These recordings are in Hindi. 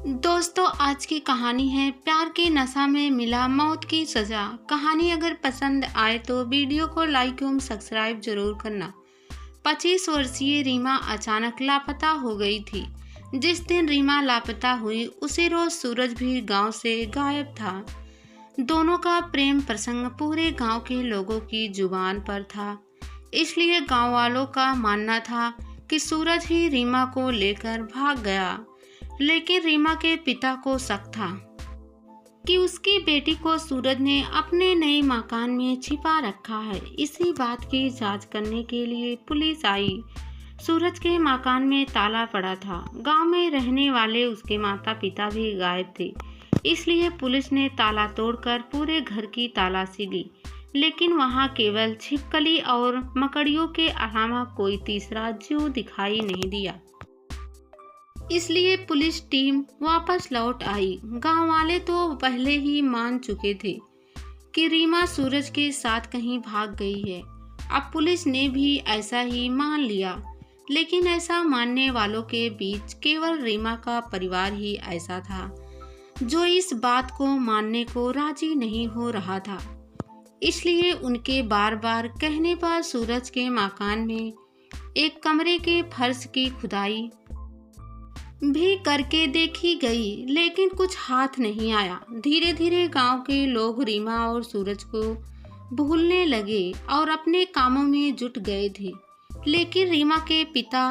दोस्तों, आज की कहानी है प्यार के नशा में मिला मौत की सजा। कहानी अगर पसंद आए तो वीडियो को लाइक एवं सब्सक्राइब जरूर करना। 25 वर्षीय रीमा अचानक लापता हो गई थी। जिस दिन रीमा लापता हुई उसी रोज सूरज भी गांव से गायब था। दोनों का प्रेम प्रसंग पूरे गांव के लोगों की जुबान पर था। इसलिए गांव वालों का मानना था कि सूरज ही रीमा को लेकर भाग गया। लेकिन रीमा के पिता को शक था कि उसकी बेटी को सूरज ने अपने नए मकान में छिपा रखा है। इसी बात की जांच करने के लिए पुलिस आई। सूरज के मकान में ताला पड़ा था। गांव में रहने वाले उसके माता पिता भी गायब थे। इसलिए पुलिस ने ताला तोड़कर पूरे घर की तलाशी ली, लेकिन वहां केवल छिपकली और मकड़ियों के अलावा कोई तीसरा जीव दिखाई नहीं दिया। इसलिए पुलिस टीम वापस लौट आई। गांव वाले तो पहले ही मान चुके थे कि रीमा सूरज के साथ कहीं भाग गई है। अब पुलिस ने भी ऐसा ही मान लिया, लेकिन ऐसा मानने वालों के बीच केवल रीमा का परिवार ही ऐसा था जो इस बात को मानने को राजी नहीं हो रहा था। इसलिए उनके बार बार कहने पर सूरज के मकान में एक कमरे के फर्श की खुदाई भी करके देखी गई, लेकिन कुछ हाथ नहीं आया। धीरे धीरे गांव के लोग रीमा और सूरज को भूलने लगे और अपने कामों में जुट गए थे। लेकिन रीमा के पिता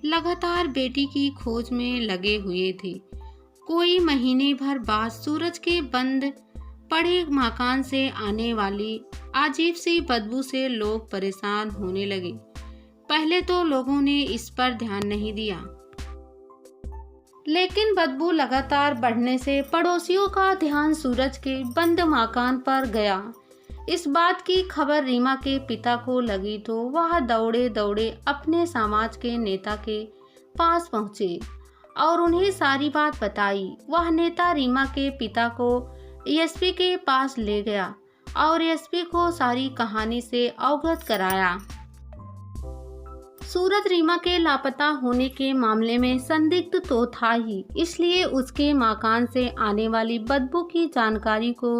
लगातार बेटी की खोज में लगे हुए थे। कोई महीने भर बाद सूरज के बंद पड़े मकान से आने वाली अजीब सी बदबू से लोग परेशान होने लगे। पहले तो लोगों ने इस पर ध्यान नहीं दिया, लेकिन बदबू लगातार बढ़ने से पड़ोसियों का ध्यान सूरज के बंद मकान पर गया। इस बात की खबर रीमा के पिता को लगी तो वह दौड़े दौड़े अपने समाज के नेता के पास पहुंचे और उन्हें सारी बात बताई। वह नेता रीमा के पिता को एसपी के पास ले गया और एसपी को सारी कहानी से अवगत कराया। सूरज रीमा के लापता होने के मामले में संदिग्ध तो था ही, इसलिए उसके मकान से आने वाली बदबू की जानकारी को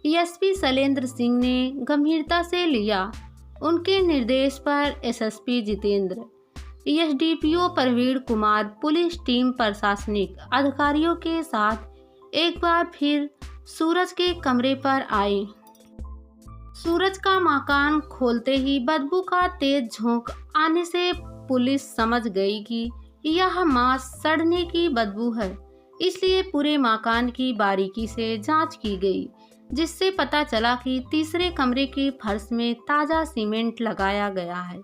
एसपी शैलेंद्र सिंह ने गंभीरता से लिया। उनके निर्देश पर SSP Jitendra, SDPO Praveen Kumar, police team प्रशासनिक अधिकारियों के साथ एक बार फिर सूरज के कमरे पर आए। सूरज का मकान खोलते ही बदबू का तेज झोंक आने से पुलिस समझ गई कि यह मांस सड़ने की बदबू है। इसलिए पूरे मकान की बारीकी से जांच की गई, जिससे पता चला कि तीसरे कमरे के फर्श में ताजा सीमेंट लगाया गया है।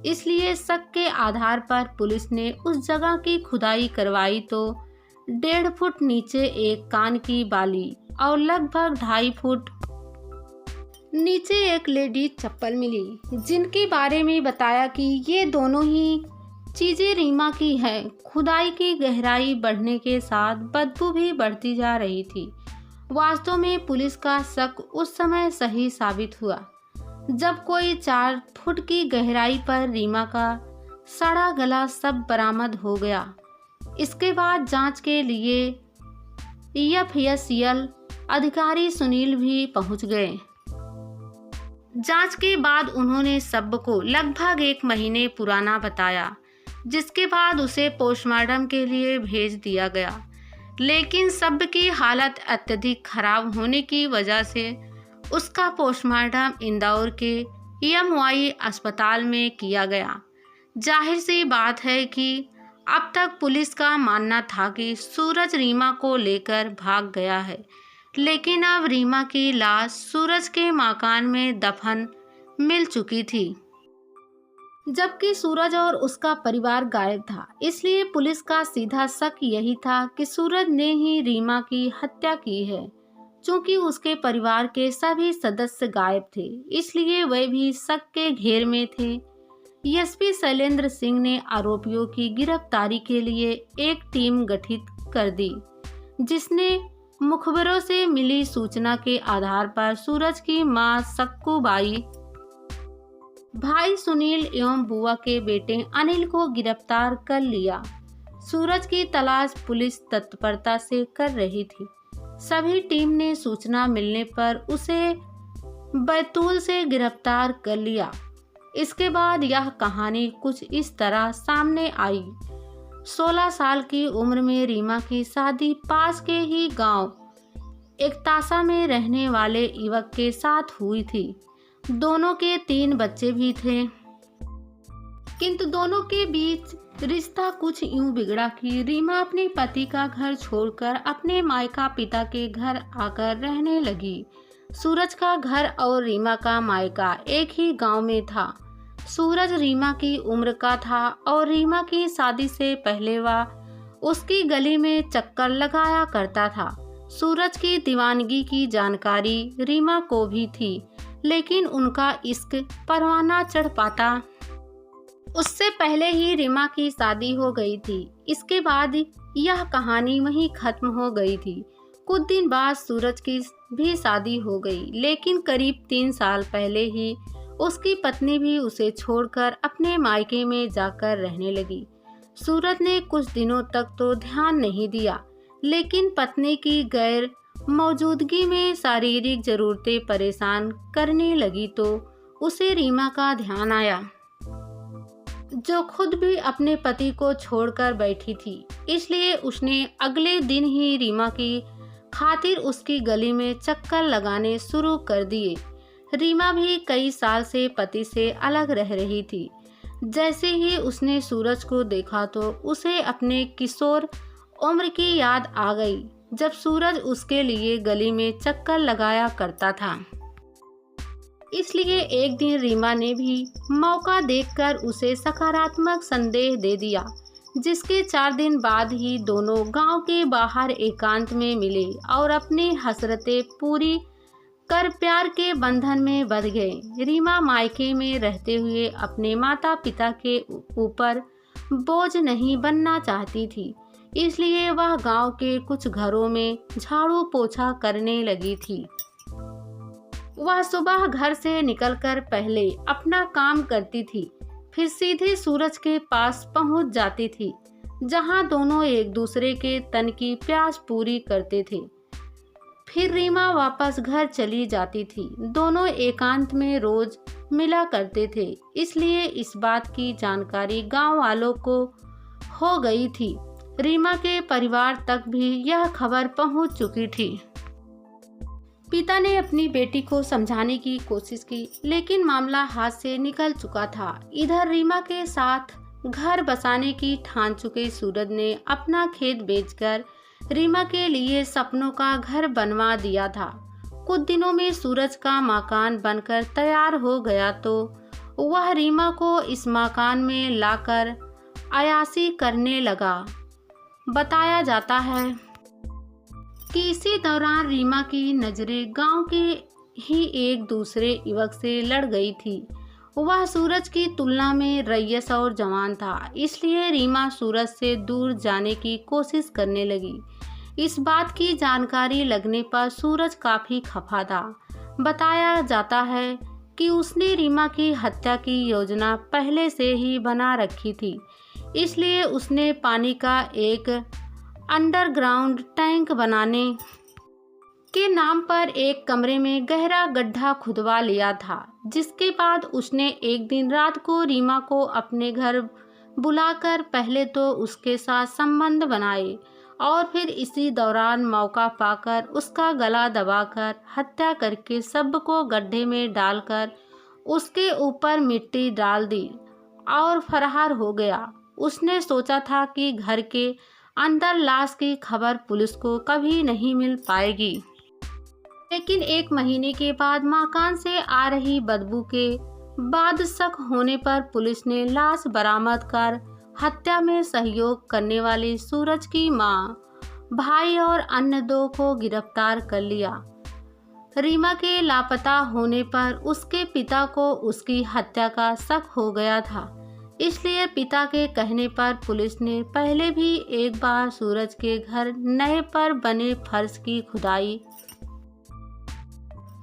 इसलिए शक के आधार पर पुलिस ने उस जगह की खुदाई करवाई तो 1.5 फुट नीचे एक कान की बाली और लगभग 2.5 फुट नीचे एक लेडीज चप्पल मिली, जिनके बारे में बताया कि ये दोनों ही चीजें रीमा की है। खुदाई की गहराई बढ़ने के साथ बदबू भी बढ़ती जा रही थी। वास्तव में पुलिस का शक उस समय सही साबित हुआ जब कोई 4 फुट की गहराई पर रीमा का सड़ा गला सब बरामद हो गया। इसके बाद जांच के लिए एफएसएल अधिकारी सुनील भी पहुंच गए। जांच के बाद उन्होंने शव को लगभग 1 महीने पुराना बताया, जिसके बाद उसे पोस्टमार्टम के लिए भेज दिया गया। लेकिन शव की हालत अत्यधिक खराब होने की वजह से उसका पोस्टमार्टम इंदौर के एमवाई अस्पताल में किया गया। जाहिर सी बात है कि अब तक पुलिस का मानना था कि सूरज रीमा को लेकर भाग गया है, लेकिन अब रीमा की लाश सूरज के मकान में दफन मिल चुकी थी, जबकि सूरज और उसका परिवार गायब था। इसलिए पुलिस का सीधा शक यही था कि सूरज ने ही रीमा की हत्या की है। चूंकि उसके परिवार के सभी सदस्य गायब थे, इसलिए वे भी शक के घेर में थे। एसपी शैलेंद्र सिंह ने आरोपियों की गिरफ्तारी के लिए एक टीम गठित कर दी, जिसने मुखबिरों से मिली सूचना के आधार पर सूरज की मां सक्कूबाई, भाई सुनील एवं बुआ के बेटे अनिल को गिरफ्तार कर लिया। सूरज की तलाश पुलिस तत्परता से कर रही थी। सभी टीम ने सूचना मिलने पर उसे बैतूल से गिरफ्तार कर लिया। इसके बाद यह कहानी कुछ इस तरह सामने आई। 16 साल की उम्र में रीमा की शादी पास के ही गांव एकतासा में रहने वाले युवक के साथ हुई थी। दोनों के 3 बच्चे भी थे, किंतु दोनों के बीच रिश्ता कुछ यूं बिगड़ा कि रीमा अपने पति का घर छोड़कर अपने मायका पिता के घर आकर रहने लगी। सूरज का घर और रीमा का मायका एक ही गांव में था। सूरज रीमा की उम्र का था और रीमा की शादी से पहले वह उसकी गली में चक्कर लगाया करता था। सूरज की दीवानगी की जानकारी रीमा को भी थी, लेकिन उनका इश्क परवाना चढ़ पाता उससे पहले ही रीमा की शादी हो गई थी। इसके बाद यह कहानी वहीं खत्म हो गई थी। कुछ दिन बाद सूरज की भी शादी हो गई, लेकिन करीब 3 साल पहले ही उसकी पत्नी भी उसे छोड़कर अपने मायके में जाकर रहने लगी। सूरज ने कुछ दिनों तक तो ध्यान नहीं दिया, लेकिन पत्नी की गैर मौजूदगी में शारीरिक जरूरतें परेशान करने लगी तो उसे रीमा का ध्यान आया, जो खुद भी अपने पति को छोड़कर बैठी थी। इसलिए उसने अगले दिन ही रीमा की खातिर उसकी गली में चक्कर लगाने शुरू कर दिए। रीमा भी कई साल से पति से अलग रह रही थी। जैसे ही उसने सूरज को देखा तो उसे अपने किशोर उम्र की याद आ गई, जब सूरज उसके लिए गली में चक्कर लगाया करता था। इसलिए एक दिन रीमा ने भी मौका देखकर उसे सकारात्मक संदेश दे दिया, जिसके 4 दिन बाद ही दोनों गांव के बाहर एकांत में मिले और अपनी हसरतें पूरी कर प्यार के बंधन में बंध गए। रीमा मायके में रहते हुए अपने माता पिता के ऊपर बोझ नहीं बनना चाहती थी, इसलिए वह गांव के कुछ घरों में झाड़ू पोछा करने लगी थी। वह सुबह घर से निकलकर पहले अपना काम करती थी, फिर सीधे सूरज के पास पहुंच जाती थी, जहां दोनों एक दूसरे के तन की प्यास पूरी करते थे। फिर रीमा वापस घर चली जाती थी। दोनों एकांत में रोज मिला करते थे, इसलिए इस बात की जानकारी गांव वालों को हो गई थी। रीमा के परिवार तक भी यह खबर पहुंच चुकी थी। पिता ने अपनी बेटी को समझाने की कोशिश की, लेकिन मामला हाथ से निकल चुका था। इधर रीमा के साथ घर बसाने की ठान चुके सूरज ने अपना खेत बेचकर रीमा के लिए सपनों का घर बनवा दिया था। कुछ दिनों में सूरज का मकान बनकर तैयार हो गया तो वह रीमा को इस मकान में लाकर अयाशी करने लगा। बताया जाता है कि इसी दौरान रीमा की नजरें गांव के ही एक दूसरे युवक से लड़ गई थी। वह सूरज की तुलना में रईस और जवान था, इसलिए रीमा सूरज से दूर जाने की कोशिश करने लगी। इस बात की जानकारी लगने पर सूरज काफी खफा था। बताया जाता है कि उसने रीमा की हत्या की योजना पहले से ही बना रखी थी, इसलिए उसने पानी का एक अंडरग्राउंड टैंक बनाने के नाम पर एक कमरे में गहरा गड्ढा खुदवा लिया था, जिसके बाद उसने एक दिन रात को रीमा को अपने घर बुलाकर पहले तो उसके साथ संबंध बनाए और फिर इसी दौरान मौका पाकर उसका गला दबाकर हत्या करके सबको गड्ढे में डालकर उसके ऊपर मिट्टी डाल दी और फरार हो गया। उसने सोचा था कि घर के अंदर लाश की खबर पुलिस को कभी नहीं मिल पाएगी, लेकिन 1 महीने के बाद मकान से आ रही बदबू के बाद शक होने पर पुलिस ने लाश बरामद कर हत्या में सहयोग करने वाले सूरज की मां, भाई और अन्य 2 को गिरफ्तार कर लिया। रीमा के लापता होने पर उसके पिता को उसकी हत्या का शक हो गया था, इसलिए पिता के कहने पर पुलिस ने पहले भी एक बार सूरज के घर नए पर बने फर्श की खुदाई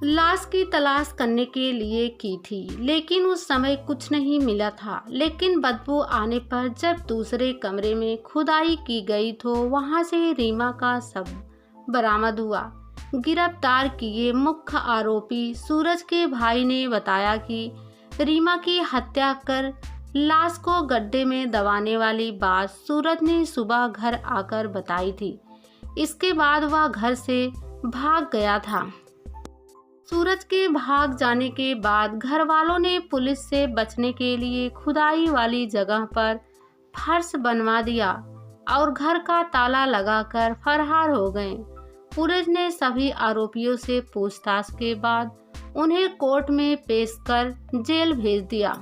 लाश की तलाश करने के लिए की थी, लेकिन उस समय कुछ नहीं मिला था। लेकिन बदबू आने पर जब दूसरे कमरे में खुदाई की गई तो वहां से रीमा का शव बरामद हुआ। गिरफ्तार किए मुख्य आरोपी सूरज के भाई ने बताया कि रीमा की हत्या कर लाश को गड्ढे में दबाने वाली बात सूरज ने सुबह घर आकर बताई थी। इसके बाद वह घर से भाग गया था। सूरज के भाग जाने के बाद घर वालों ने पुलिस से बचने के लिए खुदाई वाली जगह पर फर्श बनवा दिया और घर का ताला लगाकर फरार हो गए। पुलिस ने सभी आरोपियों से पूछताछ के बाद उन्हें कोर्ट में पेश कर जेल भेज दिया।